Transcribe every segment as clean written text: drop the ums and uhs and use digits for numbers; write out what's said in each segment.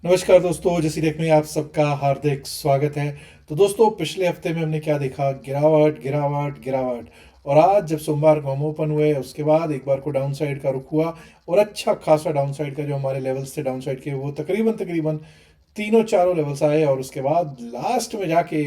नमस्कार दोस्तों, जैसी टेक में आप सबका हार्दिक स्वागत है। तो दोस्तों, पिछले हफ्ते में हमने क्या देखा? गिरावट गिरावट गिरावट। और आज जब सोमवार को हम ओपन हुए, उसके बाद एक बार को डाउन साइड का रुख हुआ। और अच्छा खासा डाउन साइड का जो हमारे लेवल्स थे डाउन साइड के, वो तकरीबन तकरीबन तीनों चारों लेवल्स आए। और उसके बाद लास्ट में जाके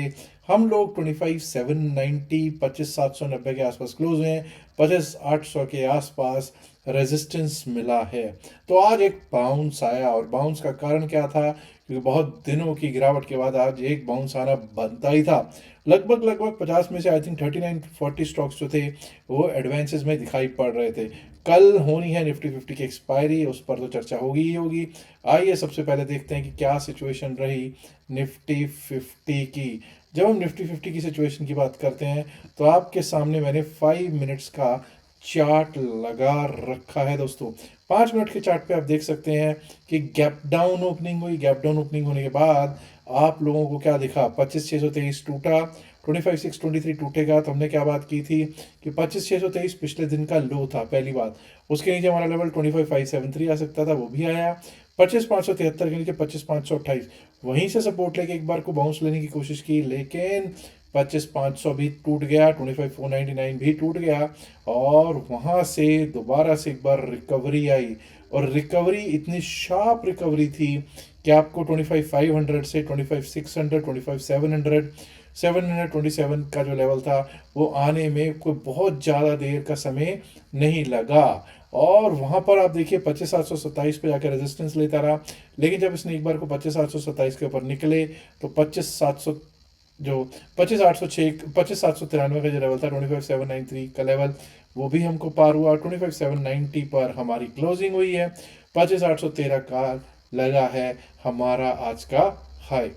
हम लोग 25,790 25,790 के आसपास क्लोज हुए हैं। 25,800 के आसपास रेजिस्टेंस मिला है। तो आज एक बाउंस आया, और बाउंस का कारण क्या था? क्योंकि बहुत दिनों की गिरावट के बाद आज एक बाउंस आना बनता ही था। लगभग लगभग 50 में से आई थिंक 39-40 स्टॉक्स जो थे वो एडवांसेस में दिखाई पड़ रहे थे। कल होनी है निफ्टी 50 की एक्सपायरी, उस पर तो चर्चा होगी ही होगी। आइए सबसे पहले देखते हैं कि क्या सिचुएशन रही निफ्टी 50 की। जब हम निफ्टी 50 की सिचुएशन की बात करते हैं तो आपके सामने मैंने 5 मिनट्स का चार्ट लगा रखा है दोस्तों। 5 मिनट के चार्ट पे आप देख सकते हैं कि गैप डाउन ओपनिंग हुई। गैप डाउन ओपनिंग होने के बाद आप लोगों को क्या दिखा? 25,623 टूटा, 25,623 टूटेगा। तो हमने क्या बात की थी कि 25,623 पिछले दिन का लो था, पहली बात। उसके नीचे हमारा लेवल 25,573 आ सकता था, वो भी आया। 25,573 के नीचे 25,528 वहीं से सपोर्ट लेके एक बार को बाउंस लेने की कोशिश की, लेकिन 25,500 भी टूट गया, 25,499 भी टूट गया। और वहाँ से दोबारा से एक बार रिकवरी आई। और रिकवरी इतनी शार्प रिकवरी थी कि आपको 25,500 से 25,600, 25,700, 727 का जो लेवल था वो आने में कोई बहुत ज़्यादा देर का समय नहीं लगा। और वहाँ पर आप देखिए 25,727 पे जाकर रेजिस्टेंस लेता रहा। लेकिन जब इसने एक बार को 25,727 के ऊपर निकले तो 25,700 जो 25,806 25,793 का जो लेवल था, 25,793 का लेवल, वो भी हमको पार हुआ। 25,790 पर हमारी क्लोजिंग हुई है। 25,813 का लगा है हमारा आज का हाई।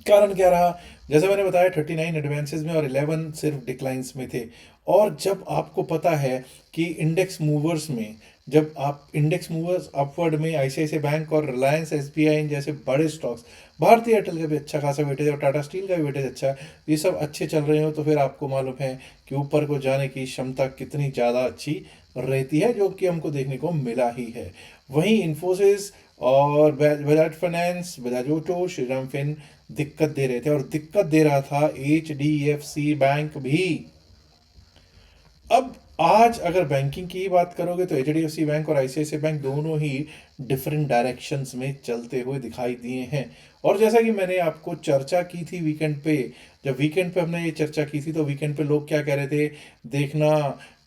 कारण क्या रहा? जैसे मैंने बताया, 39 एडवांसेस में और 11 सिर्फ डिक्लाइंस में थे। और जब आपको पता है कि इंडेक्स मूवर्स में, जब आप इंडेक्स मूवर्स अपवर्ड में आईसीआईसीआई बैंक और रिलायंस एसबीआई जैसे बड़े स्टॉक्स, भारतीय एयरटेल का भी अच्छा खासा वेटेज और टाटा स्टील का भी वेटेज अच्छा है, ये सब अच्छे चल रहे हो, तो फिर आपको मालूम है कि ऊपर को जाने की क्षमता कितनी ज़्यादा अच्छी रहती है, जो कि हमको देखने को मिला ही है। वहीं इन्फोसिस और Bajaj finance, Bajaj auto, Shriram fin दिक्कत दे रहे थे। और दिक्कत दे रहा था H D F C bank भी। अब आज अगर बैंकिंग की बात करोगे तो H D F C bank और आईसीआईसीआई बैंक दोनों ही डिफरेंट डायरेक्शंस में चलते हुए दिखाई दिए हैं। और जैसा कि मैंने आपको चर्चा की थी वीकेंड पे, जब वीकेंड पे हमने ये चर्चा की थी तो वीकेंड पे लोग क्या कह रहे थे? देखना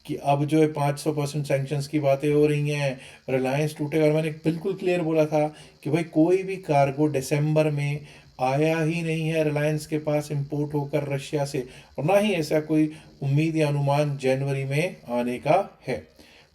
कि अब जो है 500% सैंक्शंस की बातें हो रही हैं, रिलायंस टूटेगा। और मैंने बिल्कुल क्लियर बोला था कि भाई कोई भी कार्गो दिसंबर में आया ही नहीं है रिलायंस के पास इंपोर्ट होकर रशिया से, और ना ही ऐसा कोई उम्मीद या अनुमान जनवरी में आने का है।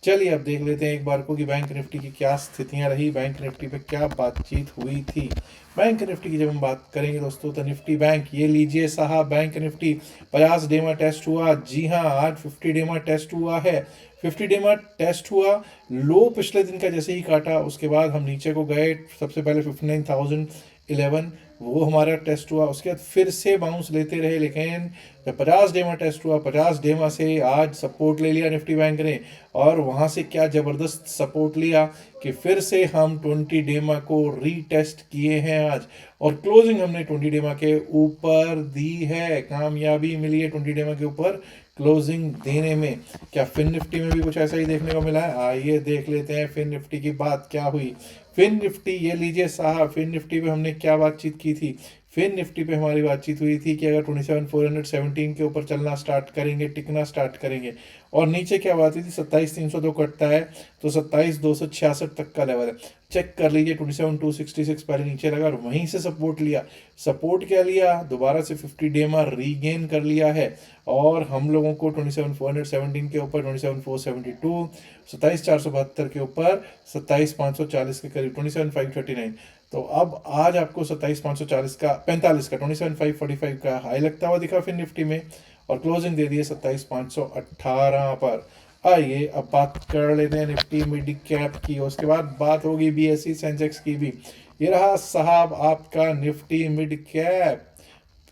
चलिए अब देख लेते हैं एक बार को कि बैंक निफ्टी की क्या स्थितियां रही, बैंक निफ्टी पे क्या बातचीत हुई थी। बैंक निफ्टी की जब हम बात करेंगे दोस्तों, तो निफ्टी बैंक, ये लीजिए साहब, बैंक निफ्टी 50 डेमा टेस्ट हुआ। जी हाँ, आज 50 डेमा टेस्ट हुआ है। 50 डेमा टेस्ट हुआ। लो पिछले दिन का जैसे ही काटा, उसके बाद हम नीचे को गए। सबसे पहले 59,011 वो हमारा टेस्ट हुआ। उसके बाद फिर से बाउंस लेते रहे, लेकिन जब 50 डेमा टेस्ट हुआ, 50 डेमा से आज सपोर्ट ले लिया निफ्टी बैंक ने। और वहाँ से क्या ज़बरदस्त सपोर्ट लिया कि फिर से हम 20 डेमा को रीटेस्ट किए हैं आज। और क्लोजिंग हमने 20 डेमा के ऊपर दी है, कामयाबी मिली है 20 डेमा के ऊपर क्लोजिंग देने में। क्या फिन निफ्टी में भी कुछ ऐसा ही देखने को मिला है? आइए देख लेते हैं फिन निफ्टी की बात क्या हुई। फिन निफ्टी, ये लीजिए साहब, फिन निफ्टी पे हमने क्या बातचीत की थी? फिन निफ्टी पे हमारी बातचीत हुई थी कि अगर 27,417 के ऊपर चलना स्टार्ट करेंगे, टिकना स्टार्ट करेंगे। और नीचे क्या बात हुई थी? 27,302 कटता है तो 27,266 तक का लेवल है। चेक कर लीजिए, 27,266 पहले नीचे लगा और वहीं से सपोर्ट लिया। सपोर्ट क्या लिया? दोबारा से 50 डेमा रीगेन कर लिया है। और हम लोगों को 27,417 के ऊपर 27,472, 27,472 के ऊपर 27,540 के करीब, 27,539। तो अब आज आपको 27,540 का 45 का 27,545 का हाई लगता हुआ दिखा फिर निफ्टी में। और क्लोजिंग दे दी है 27,518 पर। आइए अब बात कर लेते हैं निफ्टी मिड कैप की, उसके बाद बात होगी बीएसई सेंसेक्स की भी। ये रहा साहब आपका निफ्टी मिड कैप।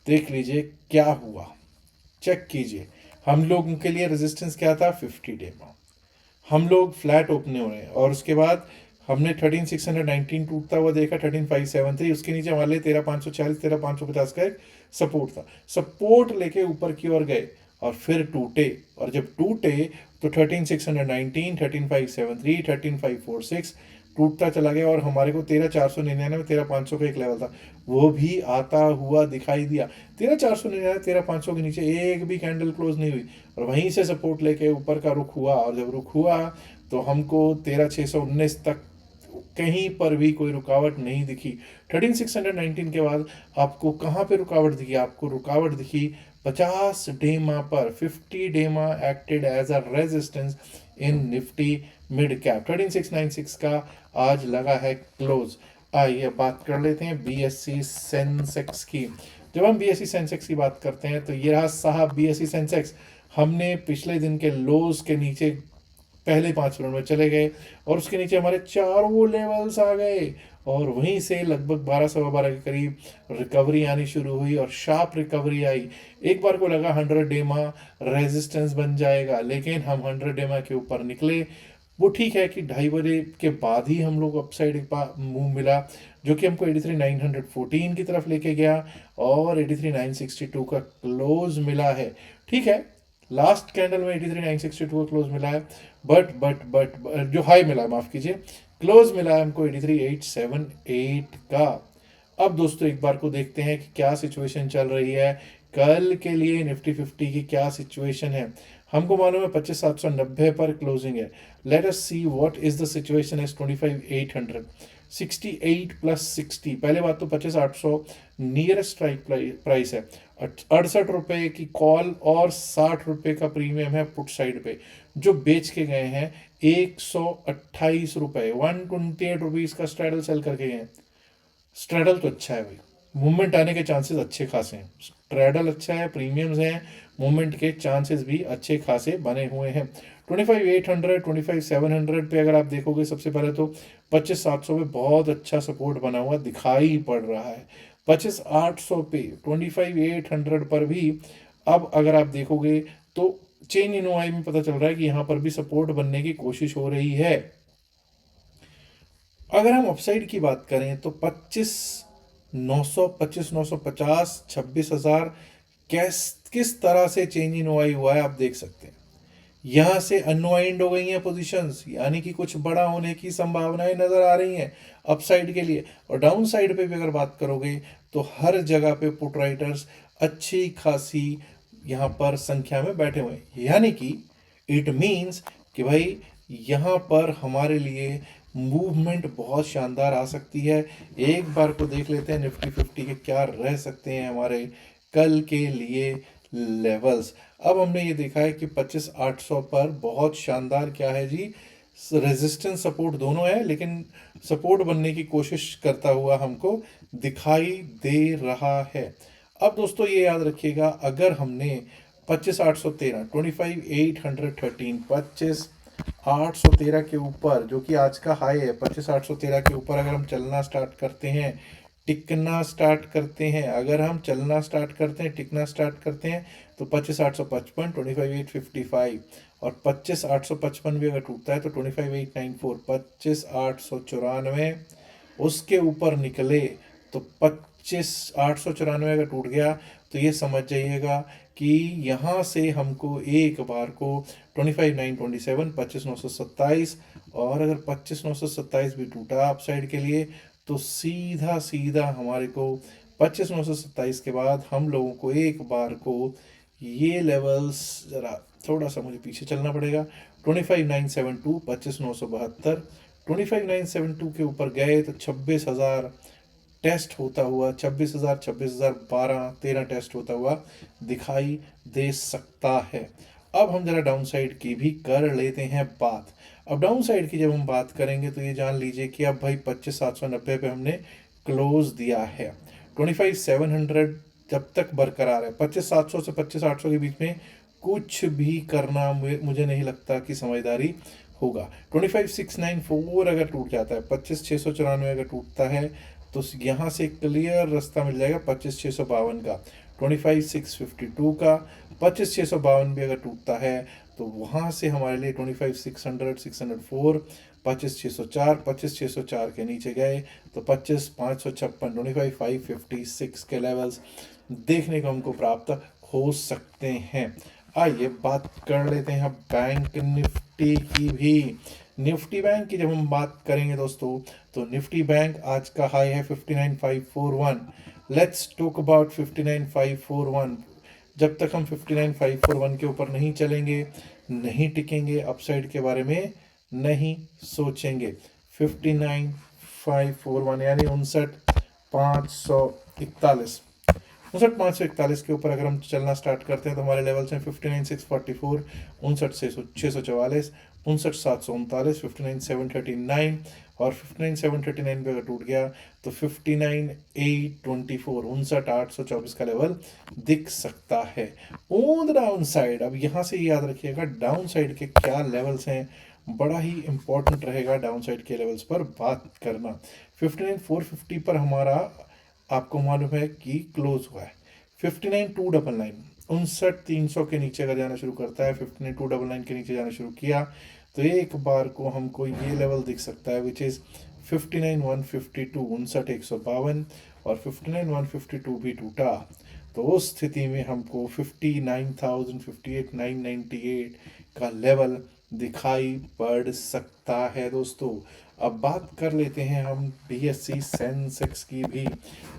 देख लीजिए क्या हुआ, चेक कीजिए। हम लोगों के लिए रेजिस्टेंस क्या था? 50 डे में हम लोग फ्लैट ओपन हो रहे हैं। और उसके बाद हमने 13,619 टूटता हुआ देखा, 13,573, उसके नीचे हमारे लिए 13,540, 13,550 का एक सपोर्ट था। सपोर्ट लेके ऊपर की ओर गए और फिर टूटे, और जब टूटे तो 13,619, 13,573, 13,546 टूटता चला गया, और हमारे को 13,499, 13,500 का एक लेवल था, वो भी आता हुआ दिखाई दिया। 13,499, 13,500 के नीचे एक भी कैंडल क्लोज नहीं हुई, और वहीं से सपोर्ट लेके ऊपर का रुख हुआ, और जब रुख हुआ तो हमको 13,619 तक कहीं पर भी कोई रुकावट नहीं दिखी। 13,619 के बाद आपको कहाँ पे रुकावट दिखी? आपको रुकावट दिखी 50 डेमा पर। 50 DEMA acted as a resistance in Nifty mid cap. 13,696 का आज लगा है क्लोज। आइए बात कर लेते हैं बीएससी सेंसेक्स की। जब हम बीएससी सेंसेक्स की बात करते हैं तो ये रहा साहब बीएससी सेंसेक्स। हमने पिछले दिन के लोज के नीचे पहले 5 मिनट में चले गए, और उसके नीचे हमारे चारों लेवल्स आ गए, और वहीं से लगभग 12 सवा 12 के करीब रिकवरी आनी शुरू हुई, और शार्प रिकवरी आई। एक बार को लगा 100 डेमा रेजिस्टेंस बन जाएगा, लेकिन हम 100 डेमा के ऊपर निकले। वो ठीक है कि 2:30 के बाद ही हम लोग अपसाइड एक मूव मिला, जो कि हमको 83,914 की तरफ लेके गया, और 83,962 का क्लोज मिला है। ठीक है, लास्ट कैंडल में 83,962 का क्लोज मिला है, बट जो हाई मिला, माफ कीजिए, क्लोज मिला है हमको 83,878 का। अब दोस्तों एक बार को देखते हैं कि क्या सिचुएशन चल रही है कल के लिए निफ्टी 50 की, क्या सिचुएशन है। हमको मालूम है 25,790 पर क्लोजिंग है। Let us see what is the situation as 25,800। 68 plus 60, पहले बात तो 25,800 नियरेस्ट स्ट्राइक प्राइस है। 68 रुपए की कॉल और 60 रुपए का प्रीमियम है पुट साइड पे, जो बेच के गए हैं 128 रुपए, 128 रुपीज का स्ट्रैडल सेल करके गए हैं। स्ट्रैडल तो अच्छा है भाई, मूवमेंट आने के चांसेस अच्छे खासे हैं। स्ट्रैडल अच्छा है, प्रीमियम्स हैं, मूवमेंट के चांसेस भी अच्छे खासे बने हुए हैं। 25,800, 25,700 पे अगर आप देखोगे, सबसे पहले तो 25,700 पे बहुत अच्छा सपोर्ट बना हुआ दिखाई पड़ रहा है। 25,800 पे, 25,800 पर भी अब अगर आप देखोगे तो चेन इन ओआई में पता चल रहा है कि यहाँ पर भी सपोर्ट बनने की कोशिश हो रही है। अगर हम अपसाइड की बात करें तो 25,900, 25,950, 26,000 किस तरह से चेंज इन ओआई हुआ है आप देख सकते हैं। यहां से अनवाइंड हो गई हैं पोजीशंस, यानी कि कुछ बड़ा होने की संभावनाएं नजर आ रही हैं अपसाइड के लिए। और डाउन साइड पे भी अगर बात करोगे तो हर जगह पे पुट राइटर्स अच्छी खासी यहाँ पर संख्या में बैठे हुए हैं, यानी कि इट मीन्स कि भाई यहाँ पर हमारे लिए मूवमेंट बहुत शानदार आ सकती है। एक बार को देख लेते हैं निफ्टी 50 के क्या रह सकते हैं हमारे कल के लिए लेवल्स। अब हमने ये देखा है कि 25,800 पर बहुत शानदार क्या है जी, रेजिस्टेंस सपोर्ट दोनों है, लेकिन सपोर्ट बनने की कोशिश करता हुआ हमको दिखाई दे रहा है। अब दोस्तों ये याद रखिएगा, अगर हमने 25,813, 25,813, 25,813 के ऊपर, जो कि आज का हाई है, 25,813 के ऊपर अगर हम चलना स्टार्ट करते हैं, टिकना स्टार्ट करते हैं, अगर हम चलना स्टार्ट करते हैं, टिकना स्टार्ट करते हैं, तो 25,855, 25,855, और 25,855 भी अगर टूटता है तो 25,894, 25,894 उसके ऊपर निकले तो 25,894 अगर टूट गया तो ये समझ जाइएगा कि यहाँ से हमको एक बार को 25,927, 25,927, और अगर 25,927 भी टूटा अपसाइड के लिए तो सीधा सीधा हमारे को 25,927 के बाद हम लोगों को एक बार को ये लेवल्स, ज़रा थोड़ा सा मुझे पीछे चलना पड़ेगा, 25,972, 25,972, 25,972 के ऊपर गए तो 26,000 टेस्ट होता हुआ, 26,000, 26,000, 12, 13 टेस्ट होता हुआ दिखाई दे सकता है। अब हम जरा डाउन साइड की भी कर लेते हैं बात। अब डाउन साइड की जब हम बात करेंगे तो ये जान लीजिए कि अब भाई 25,790 पे हमने क्लोज दिया है। 25,700 जब तक बरकरार है, 25,700 से 25,800 के बीच में कुछ भी करना मुझे नहीं लगता कि समझदारी होगा। 25,694 अगर टूट जाता है, 25,694 अगर टूटता है तो यहाँ से क्लियर रास्ता मिल जाएगा 25,652 का, 25,652 का। 25,652 भी अगर टूटता है तो वहाँ से हमारे लिए 25,600, 604, 25,604, 25,604 के नीचे गए तो 25,556, 25,556 के लेवल्स देखने को हमको प्राप्त हो सकते हैं। आइए बात कर लेते हैं बैंक निफ्टी की भी। निफ्टी बैंक की जब हम बात करेंगे दोस्तों, तो निफ्टी बैंक आज का हाई है 59,541। Let's talk about 59,541। जब तक हम 59,541 के ऊपर नहीं चलेंगे, नहीं टिकेंगे, अपसाइड के बारे में नहीं सोचेंगे। 59,541 यानी 59,541, 59,541 के ऊपर अगर हम चलना स्टार्ट करते हैं तो हमारे लेवल्स हैं 59,644, 59,644, 59,739, 59,739 और 59,739 पे अगर टूट गया तो 59,824, 59,824 का लेवल दिख सकता है ऑन द डाउन साइड। अब यहाँ से याद रखिएगा डाउन साइड के क्या लेवल्स हैं, बड़ा ही इंपॉर्टेंट रहेगा डाउन साइड के लेवल्स पर बात करना। 59,450 पर हमारा आपको मालूम है कि क्लोज हुआ है। 59,299, 59,300 के नीचे अगर जाना शुरू करता है, 59,299 के नीचे जाना शुरू किया तो एक बार को हमको ये लेवल दिख सकता है विच इज 59,152, 59,152 और 59,152 भी टूटा तो उस स्थिति में हमको 59,000, 58,998 का लेवल दिखाई पड़ सकता है दोस्तों। अब बात कर लेते हैं हम बीएससी सेंसेक्स की भी।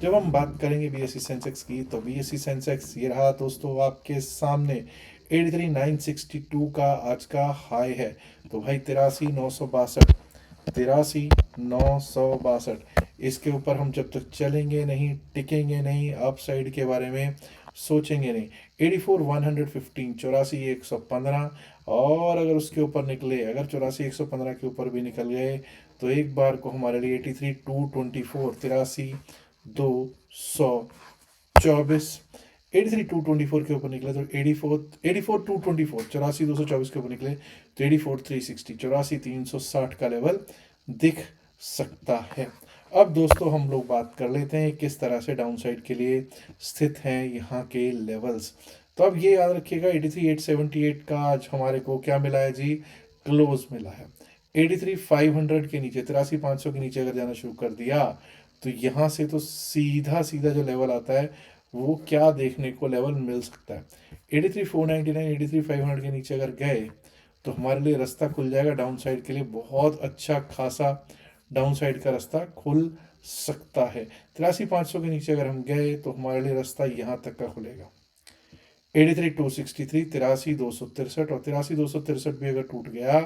जब हम बात करेंगे बीएससी सेंसेक्स की तो बीएससी सेंसेक्स ये रहा दोस्तों आपके सामने 83,962 का आज का हाई है। तो भाई 83,962, 83,962 इसके ऊपर हम जब तक चलेंगे नहीं, टिकेंगे नहीं, अपसाइड के बारे में सोचेंगे नहीं। 84,115, 84,115 और अगर उसके ऊपर निकले, अगर 84,115 के ऊपर भी निकल गए तो एक बार को हमारे लिए 83,224, 83,224, 83,224 के ऊपर निकले तो 84,224, 84,224 के ऊपर निकले तो 84,360, 84,360 का लेवल दिख सकता है। अब दोस्तों हम लोग बात कर लेते हैं किस तरह से डाउन साइड के लिए स्थित हैं यहाँ के लेवल्स। तो अब ये याद रखिएगा 83,878 का आज हमारे को क्या मिला है जी, क्लोज मिला है। 83,500 के नीचे, 83,500 के नीचे अगर जाना शुरू कर दिया तो यहाँ से तो सीधा सीधा जो लेवल आता है वो क्या देखने को लेवल मिल सकता है। 83,499, 83,500 के नीचे अगर गए तो हमारे लिए रास्ता खुल जाएगा डाउन साइड के लिए, बहुत अच्छा खासा डाउन साइड का रास्ता खुल सकता है। 83,500 के नीचे अगर हम गए तो हमारे लिए रास्ता यहाँ तक का खुलेगा। 83,263, 83,263 और 83,263 भी अगर टूट गया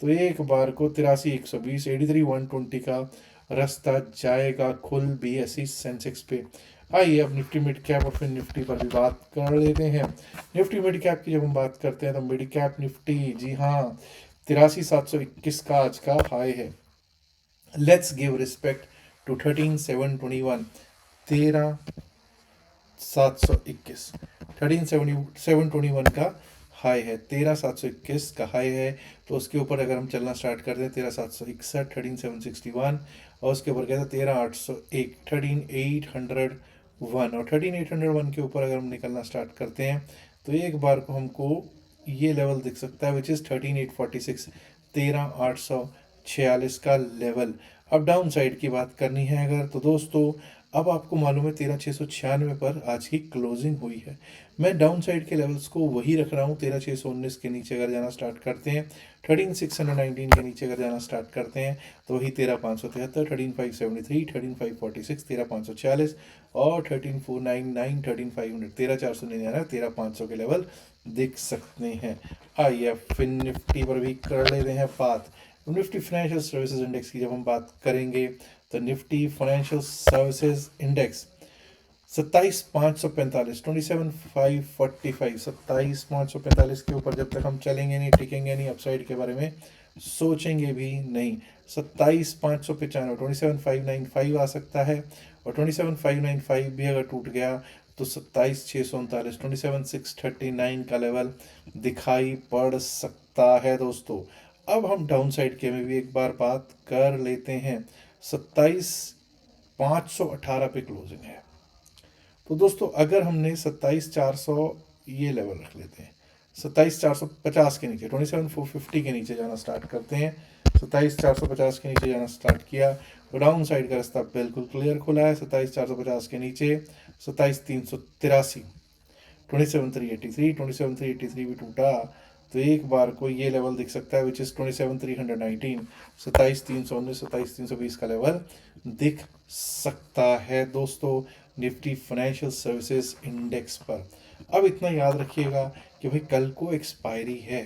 तो एक बार को 83,120, 83,120 का रास्ता जाएगा खुल बीएससी सेंसेक्स पे। आइए अब निफ्टी मिड कैप और फिर निफ्टी पर भी बात कर लेते हैं। निफ्टी मिड कैप की जब हम बात करते हैं तो मिड कैप निफ्टी, जी हाँ, 83,721 का आज का हाई है। लेट्स गिव रिस्पेक्ट टू 13,721, 13,721, 13,721 का हाई है, 13,721 का हाई है। तो उसके ऊपर अगर हम चलना स्टार्ट कर दें 13,761, 13,761 और उसके ऊपर कहते हैं 13,801, 13,801 और 13,801 के ऊपर अगर हम निकलना स्टार्ट करते हैं तो एक बार को हमको ये लेवल दिख सकता है विच इज़ 13,846, 13,846 का लेवल। अब डाउन साइड की बात करनी है अगर तो दोस्तों अब आपको मालूम है 13,696 पर आज की क्लोजिंग हुई है। मैं डाउन साइड के लेवल्स को वही रख रहा हूँ। 13,619 के नीचे अगर जाना स्टार्ट करते हैं, 13,619 के नीचे अगर जाना स्टार्ट करते हैं तो वही 13,573, 13,573, 13,546, 13,546 और 13,499, 13,500, 13,499, 13,500 के लेवल दिख सकते हैं। आइए फिर निफ्टी पर भी कर लेते हैं बात। निफ्टी फाइनेंशियल सर्विसेज इंडेक्स की जब हम बात करेंगे तो निफ्टी फाइनेंशियल सर्विसेज इंडेक्स 27,545, 27,545, 27,545 के ऊपर जब तक हम चलेंगे नहीं, टिकेंगे नहीं, अपसाइड के बारे में सोचेंगे भी नहीं। 27,595, 27,595 आ सकता है और 27,595 भी अगर टूट गया तो 27,639, 27,639 का लेवल दिखाई पड़ सकता है दोस्तों। अब हम डाउन साइड के में भी एक बार बात कर लेते हैं। 27,518 पे क्लोजिंग है। तो दोस्तों अगर हमने 27,400 ये लेवल रख लेते हैं, 27,450 के नीचे, 27,450 के नीचे जाना स्टार्ट करते हैं 27,450 के नीचे जाना स्टार्ट किया तो डाउन साइड का रास्ता बिल्कुल क्लियर खुला है। 27,450 के नीचे 27,383, 27,383, 27,383 भी टूटा तो एक बार को ये लेवल दिख सकता है विच इज 27,319, 27,319, 27,320 का लेवल दिख सकता है दोस्तों निफ्टी फाइनेंशियल सर्विसेज इंडेक्स पर। अब इतना याद रखिएगा कि भाई कल को एक्सपायरी है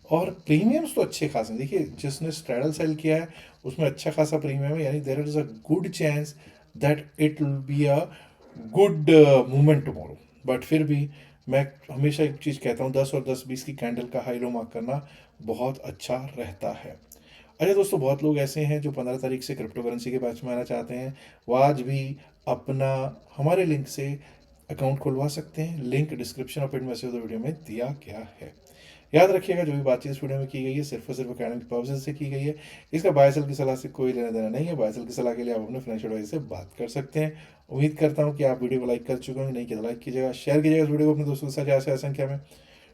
और प्रीमियम्स तो अच्छे खासे हैं। देखिए जिसने स्ट्रैडल सेल किया है उसमें अच्छा खासा प्रीमियम है, यानी there is a good chance that it will be a good movement tomorrow. But फिर भी मैं हमेशा एक चीज़ कहता हूँ 10 और 10-20 की कैंडल का हाई लो मार्क करना बहुत अच्छा रहता है। अच्छा दोस्तों बहुत लोग ऐसे हैं जो 15 तारीख से क्रिप्टो करेंसी के बैच में आना चाहते हैं, वो आज भी अपना हमारे लिंक से अकाउंट खुलवा सकते हैं। लिंक डिस्क्रिप्शन और पिन मैसेज वीडियो में दिया गया है। याद रखिएगा जो भी बातचीत इस वीडियो में की गई है सिर्फ और सिर्फ अकेडमिक पर्पज से की गई है। इसका बाय सेल की सलाह से कोई लेना देना नहीं है। बाय सेल की सलाह के लिए आप अपने फाइनेंशियल एडवाइजर से बात कर सकते हैं। उम्मीद करता हूँ कि आप वीडियो को लाइक कर चुके होंगे, नहीं किया तो लाइक कीजिएगा, शेयर कीजिएगा इस वीडियो को अपने दोस्तों के साथ ज़्यादा से संख्या में।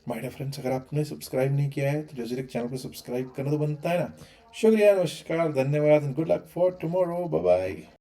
माय डियर फ्रेंड्स अगर आपने सब्सक्राइब नहीं किया है तो जल्दी चैनल को सब्सक्राइब करना तो बनता है ना। शुक्रिया, नमस्कार, धन्यवाद, good luck for tomorrow, bye bye.